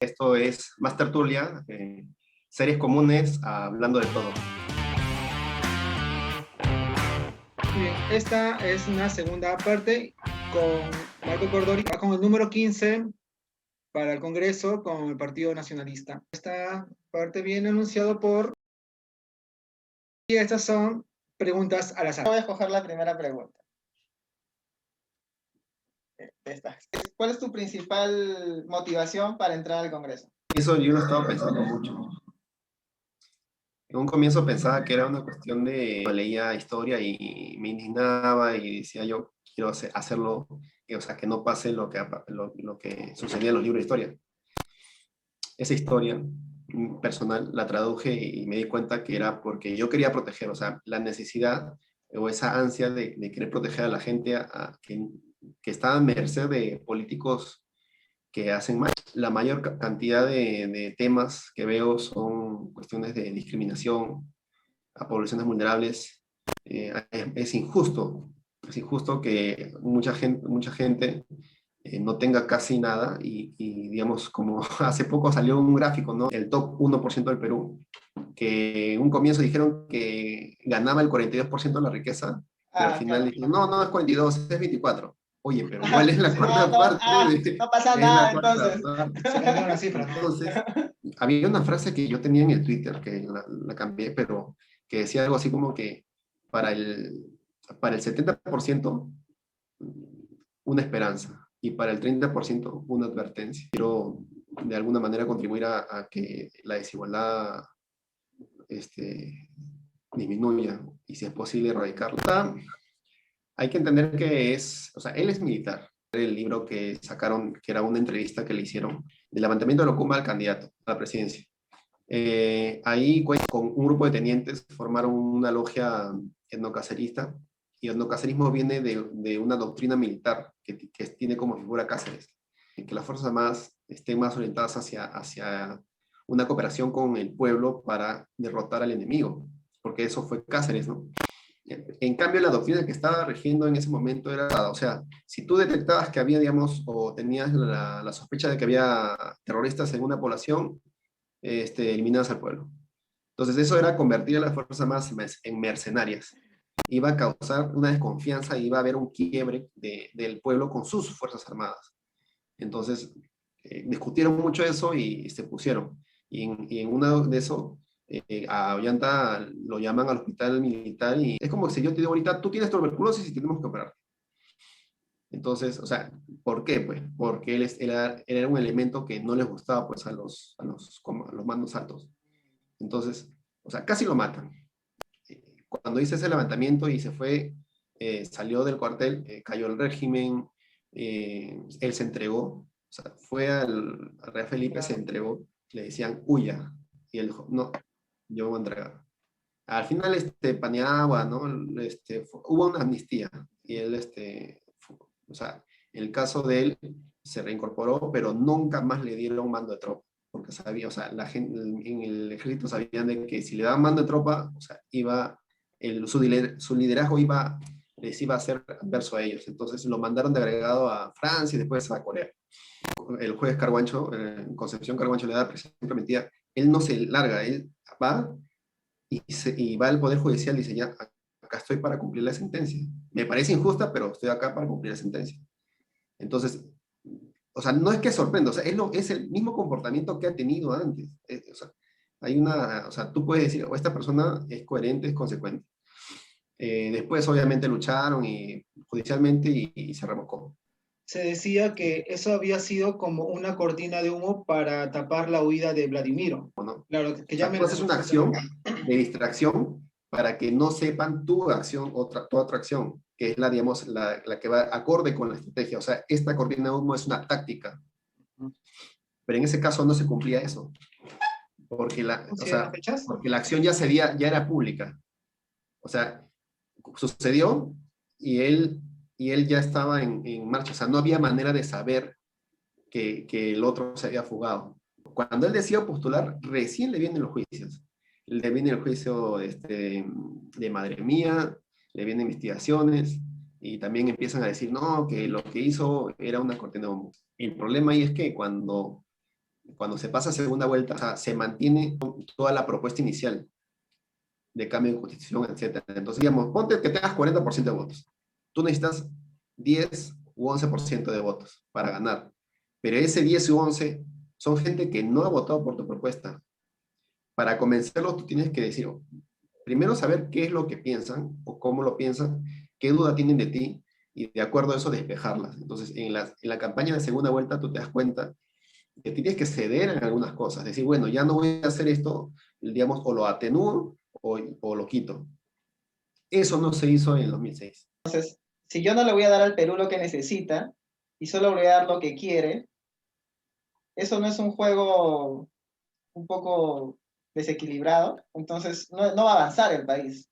Esto es Más Tertulia, series comunes, hablando de todo. Bien, esta es una segunda parte con Marco Cordori, va con el número 15 para el Congreso con el Partido Nacionalista. Esta parte viene anunciado por... Y estas son preguntas al azar. Voy a escoger la primera pregunta. ¿Cuál es tu principal motivación para entrar al Congreso? Eso yo lo estaba pensando mucho. En un comienzo pensaba que era una cuestión de... Leía historia y me indignaba y decía yo, quiero hacerlo, o sea, que no pase lo que sucedía en los libros de historia. Esa historia personal la traduje y me di cuenta que era porque yo quería proteger, o sea, la necesidad o esa ansia de querer proteger a la gente que está a merced de políticos que hacen mal. La mayor cantidad de temas que veo son cuestiones de discriminación a poblaciones vulnerables. Es injusto que mucha gente no tenga casi nada y, digamos, como hace poco salió un gráfico, ¿no? El top 1% del Perú, que en un comienzo dijeron que ganaba el 42% de la riqueza, pero al final Claro. dijeron, no es 42, es 24. Oye, pero ¿cuál es la cuarta parte? No pasa Es nada la cuarta entonces. parte. Se cambiaron las cifras, ¿no? Entonces, había una frase que yo tenía en el Twitter, que la cambié, pero que decía algo así como que para el 70% una esperanza y para el 30% una advertencia. Quiero de alguna manera contribuir a que la desigualdad disminuya y si es posible erradicarla. Hay que entender que o sea, él es militar. El libro que sacaron, que era una entrevista que le hicieron, del levantamiento de Locumba al candidato a la presidencia. Ahí con un grupo de tenientes formaron una logia etnocacerista, y el etnocacerismo viene de una doctrina militar que tiene como figura Cáceres, que las Fuerzas Armadas estén más orientadas hacia una cooperación con el pueblo para derrotar al enemigo, porque eso fue Cáceres, ¿no? En cambio, la doctrina que estaba rigiendo en ese momento era, o sea, si tú detectabas que había, digamos, o tenías la sospecha de que había terroristas en una población, eliminadas al pueblo. Entonces eso era convertir a las Fuerzas Armadas en mercenarias. Iba a causar una desconfianza y iba a haber un quiebre del pueblo con sus Fuerzas Armadas. Entonces discutieron mucho eso y se pusieron. Y en uno de eso, a Ollanta lo llaman al hospital militar y es como si yo te digo ahorita, tú tienes tuberculosis y tenemos que operar. Entonces, o sea, ¿por qué? Pues porque él era un elemento que no les gustaba pues a los mandos altos. Entonces, o sea, casi lo matan. Cuando hice ese levantamiento y se fue, salió del cuartel, cayó el régimen, él se entregó, o sea, fue al rey Felipe, se entregó, le decían, huya, y él dijo, no, yo me voy a entregar. Al final, Paniagua, ¿no? Hubo una amnistía, y él, o sea, el caso de él se reincorporó, pero nunca más le dieron mando de tropa, porque sabía, o sea, la gente en el ejército sabían de que si le daban mando de tropa, o sea, su liderazgo les iba a ser adverso a ellos. Entonces lo mandaron de agregado a Francia y después a Corea. El juez Carguancho, Concepción Carguancho le da prisión prometida, él no se larga, él va y va al Poder Judicial y dice, ya, acá estoy para cumplir la sentencia. Me parece injusta, pero estoy acá para cumplir la sentencia. Entonces, o sea, no es que sorprenda, o sea, es el mismo comportamiento que ha tenido antes. O sea, o sea, tú puedes decir, esta persona es coherente, es consecuente. Después, obviamente, lucharon judicialmente y se revocó. Se decía que eso había sido como una cortina de humo para tapar la huida de Vladimiro. ¿No? Claro, que O ya sea, me tú lo haces una acción de distracción para que no sepan tu acción o tu otra acción, que es digamos, la que va acorde con la estrategia. O sea, esta cortina de humo es una táctica. Pero en ese caso no se cumplía eso, porque o sea, fechas. porque la acción ya era pública. O sea, sucedió y él ya estaba en marcha. O sea, no había manera de saber que el otro se había fugado. Cuando él decidió postular, recién le vienen los juicios. Le viene el juicio de madre mía, le vienen investigaciones y también empiezan a decir, no, que lo que hizo era una cortina de humo. El problema ahí es que cuando cuando se pasa a segunda vuelta, o sea, se mantiene toda la propuesta inicial de cambio de constitución, etcétera. Entonces, digamos, ponte que tengas 40% de votos. Tú necesitas 10 u 11% de votos para ganar. Pero ese 10 u 11 son gente que no ha votado por tu propuesta. Para convencerlos, tú tienes que decir, primero saber qué es lo que piensan o cómo lo piensan, qué duda tienen de ti y de acuerdo a eso despejarlas. Entonces, en la campaña de segunda vuelta tú te das cuenta que tienes que ceder en algunas cosas. Decir, bueno, ya no voy a hacer esto, digamos, o lo atenúo o lo quito. Eso no se hizo en el 2006. Si yo no le voy a dar al Perú lo que necesita y solo le voy a dar lo que quiere, eso no es un juego un poco desequilibrado, entonces no va a avanzar el país.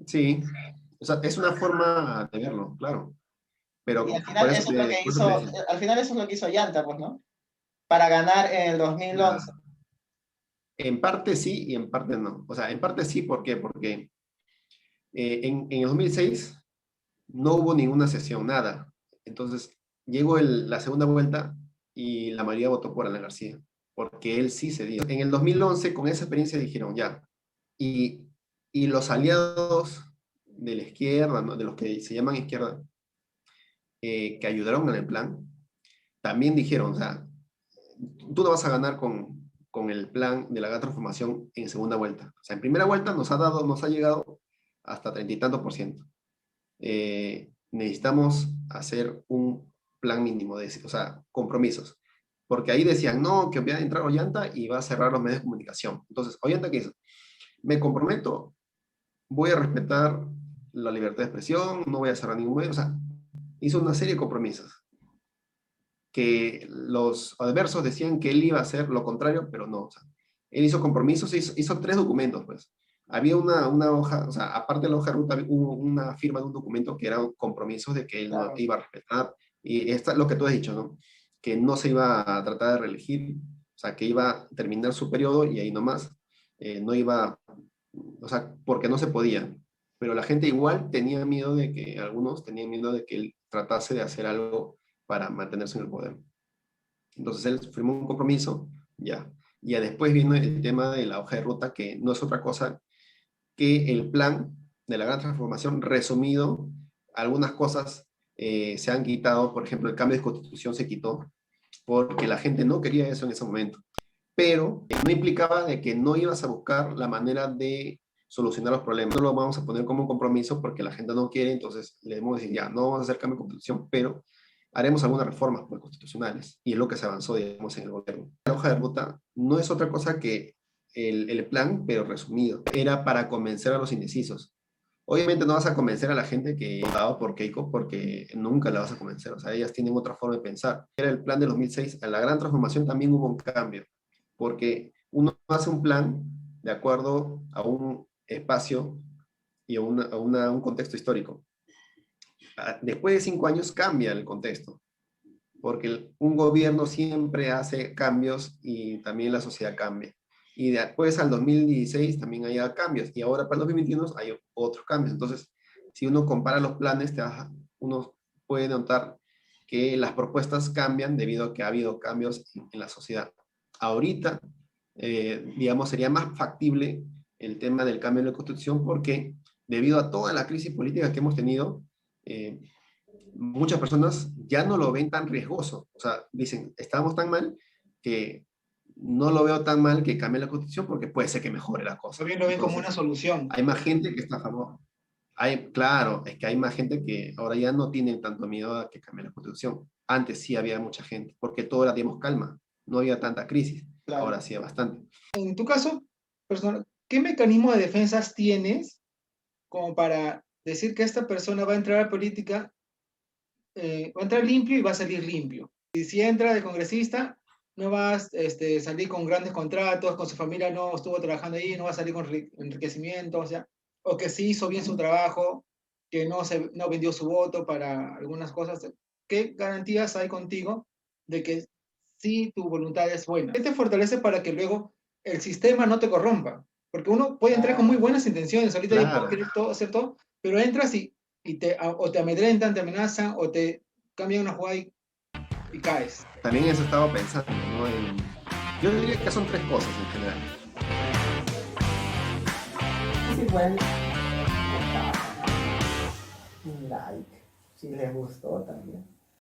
Sí, o sea, es una forma de verlo, claro. Pero Y al por final eso eso es lo que por eso te hizo, decía. al final eso es lo que hizo Llanta, pues, ¿no? Para ganar en el 2011. En parte sí y en parte no. O sea, en parte sí, ¿por qué? Porque en el 2006 no hubo ninguna sesión, nada. Entonces, llegó la segunda vuelta y la mayoría votó por Alan García, porque él sí cedió. En el 2011, con esa experiencia, dijeron ya. Y, y los aliados de la izquierda, ¿no? De los que se llaman izquierda, que ayudaron en el plan, también dijeron, o sea, tú no vas a ganar con el plan de la gran transformación en segunda vuelta. O sea, en primera vuelta nos ha llegado hasta 30 y tantos por ciento. Necesitamos hacer un plan mínimo, o sea, compromisos. Porque ahí decían, no, que voy a entrar Ollanta y va a cerrar los medios de comunicación. Entonces, Ollanta, ¿qué hizo? Me comprometo, voy a respetar la libertad de expresión, no voy a cerrar ningún medio. O sea, hizo una serie de compromisos que los adversos decían que él iba a hacer lo contrario, pero no. O sea, él hizo compromisos, hizo 3 documentos, pues. Había una hoja, o sea, aparte de la hoja de ruta, hubo una firma de un documento que eran compromisos de que él no Claro. iba a respetar, y esto es lo que tú has dicho, ¿no? Que no se iba a tratar de reelegir, o sea, que iba a terminar su periodo y ahí nomás, no iba, o sea, porque no se podía. Pero la gente igual tenía miedo de que, algunos tenían miedo de que él tratase de hacer algo para mantenerse en el poder. Entonces él firmó un compromiso, ya. Ya después vino el tema de la hoja de ruta, que no es otra cosa que el plan de la gran transformación resumido. Algunas cosas se han quitado, por ejemplo, el cambio de constitución se quitó, porque la gente no quería eso en ese momento. Pero no implicaba de que no ibas a buscar la manera de solucionar los problemas. No lo vamos a poner como un compromiso porque la gente no quiere, entonces le debemos decir, ya, no vamos a hacer cambio de constitución, pero haremos algunas reformas constitucionales, y es lo que se avanzó, digamos, en el gobierno. La hoja de ruta no es otra cosa que el plan, pero resumido. Era para convencer a los indecisos. Obviamente no vas a convencer a la gente que votaba por Keiko, porque nunca la vas a convencer. O sea, ellas tienen otra forma de pensar. Era el plan de 2006. En la gran transformación también hubo un cambio, porque uno hace un plan de acuerdo a un espacio y a un contexto histórico. Después de 5 años cambia el contexto, porque un gobierno siempre hace cambios y también la sociedad cambia. Y después al 2016 también hay cambios, y ahora para el 2021 hay otros cambios. Entonces, si uno compara los planes, uno puede notar que las propuestas cambian debido a que ha habido cambios en la sociedad. Ahorita, digamos, sería más factible el tema del cambio de la Constitución, porque debido a toda la crisis política que hemos tenido, eh, muchas personas ya no lo ven tan riesgoso. O sea, dicen, estamos tan mal que no lo veo tan mal que cambie la constitución, porque puede ser que mejore la cosa. También lo ven como Entonces, una solución. hay más gente que está a favor. Claro, es que hay más gente que ahora ya no tiene tanto miedo a que cambie la constitución. Antes sí había mucha gente, porque todo era, digamos, calma. No había tanta crisis. Claro. Ahora sí hay bastante. En tu caso, personal, ¿qué mecanismo de defensas tienes como para decir que esta persona va a entrar a política, va a entrar limpio y va a salir limpio? Y si entra de congresista, no va a salir con grandes contratos, con su familia no estuvo trabajando ahí, no va a salir con enriquecimiento, o sea, o que sí hizo bien su trabajo, que no vendió su voto para algunas cosas. ¿Qué garantías hay contigo de que sí tu voluntad es buena? ¿Qué te fortalece para que luego el sistema no te corrompa? Porque uno puede entrar con muy buenas intenciones, ahorita yo puedo Claro. querer todo, hacer todo, pero entras y o te amedrentan, te amenazan, o te cambian una jugada y y caes. También eso estaba pensando, ¿no? Yo diría que son tres cosas en general. Es igual. Un like, si les gustó también.